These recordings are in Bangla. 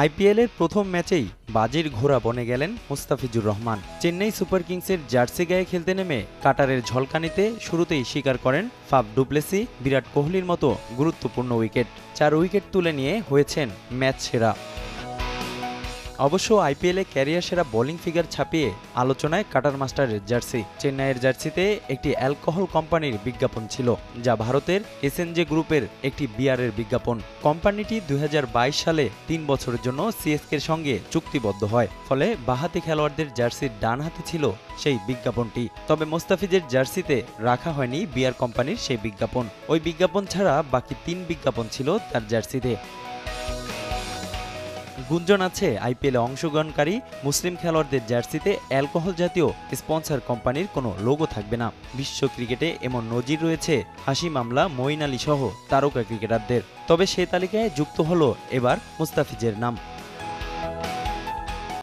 আইপিএলের প্রথম ম্যাচেই বাজির ঘোড়া বনে গেলেন মুস্তাফিজুর রহমান। চেন্নাই সুপার কিংসের জার্সি গায়ে খেলতে নেমে কাটারের ঝলকানিতে শুরুতেই স্বীকার করেন ফাফ ডু প্লেসি বিরাট কোহলির মতো গুরুত্বপূর্ণ উইকেট। 4 উইকেট তুলে নিয়ে হয়েছেন ম্যাচ সেরা। অবশ্য আইপিএলে ক্যারিয়ার সেরা বোলিং ফিগার ছাপিয়ে আলোচনায় কাটার মাস্টারের জার্সি। চেন্নাইয়ের জার্সিতে একটি অ্যালকোহল কোম্পানির বিজ্ঞাপন ছিল, যা ভারতের এসএনজে গ্রুপের একটি বিয়ারের বিজ্ঞাপন। কোম্পানিটি 2022 সালে 3 বছরের জন্য সিএসকের সঙ্গে চুক্তিবদ্ধ হয়, ফলে বাঁহাতি খেলোয়াড়দের জার্সির ডান হাতে ছিল সেই বিজ্ঞাপনটি। তবে মুস্তাফিজের জার্সিতে রাখা হয়নি বিয়ার কোম্পানির সেই বিজ্ঞাপন। ওই বিজ্ঞাপন ছাড়া বাকি 3 বিজ্ঞাপন ছিল তার জার্সিতে। গুঞ্জন আছে আইপিএলে অংশগ্রহণকারী মুসলিম খেলোয়াড়দের জার্সিতে অ্যালকোহল জাতীয় স্পন্সর কোম্পানির কোনো লোগো থাকবে না। বিশ্ব ক্রিকেটে এমন নজির রয়েছে হাশিম আমলা, মঈন আলী সহ তারকা ক্রিকেটারদের। তবে সে তালিকায় যুক্ত হলো এবার মুস্তাফিজের নাম।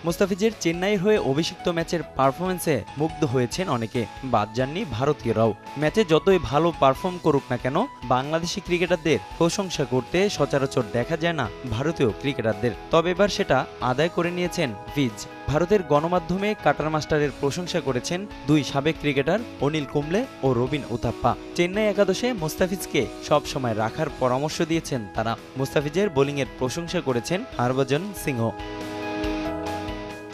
মুস্তাফিজের চেন্নাইয়ের হয়ে অভিষিক্ত ম্যাচের পারফরমেন্সে মুগ্ধ হয়েছেন অনেকে, বাদ যাননি ভারতীয়রাও। ম্যাচে যতই ভালো পারফর্ম করুক না কেন, বাংলাদেশি ক্রিকেটারদের প্রশংসা করতে সচরাচর দেখা যায় না ভারতীয় ক্রিকেটারদের। তবে এবার সেটা আদায় করে নিয়েছেন ফিজ। ভারতের গণমাধ্যমে কাটার মাস্টারের প্রশংসা করেছেন 2 সাবেক ক্রিকেটার অনিল কুম্বলে ও রবিন উথাপ্পা। চেন্নাই একাদশে মুস্তাফিজকে সবসময় রাখার পরামর্শ দিয়েছেন তারা। মুস্তাফিজের বোলিংয়ের প্রশংসা করেছেন হরভজন সিংহ।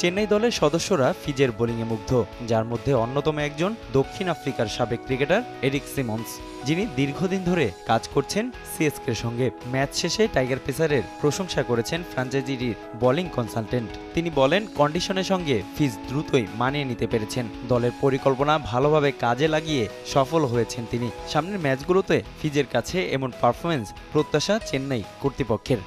চেন্নাই দলের সদস্যরা ফিজের বোলিংয়ে মুগ্ধ, যার মধ্যে অন্যতম একজন দক্ষিণ আফ্রিকার সাবেক ক্রিকেটার এরিক সিমন্স, যিনি দীর্ঘদিন ধরে কাজ করছেন সিএসকের সঙ্গে। ম্যাচ শেষে টাইগার পেসারের প্রশংসা করেছেন ফ্র্যাঞ্চাইজির বোলিং কনসালটেন্ট। তিনি বলেন, কন্ডিশনের সঙ্গে ফিজ দ্রুতই মানিয়ে নিতে পেরেছেন। দলের পরিকল্পনা ভালোভাবে কাজে লাগিয়ে সফল হয়েছেন তিনি। সামনের ম্যাচগুলোতে ফিজের কাছে এমন পারফরমেন্স প্রত্যাশা চেন্নাই কর্তৃপক্ষের।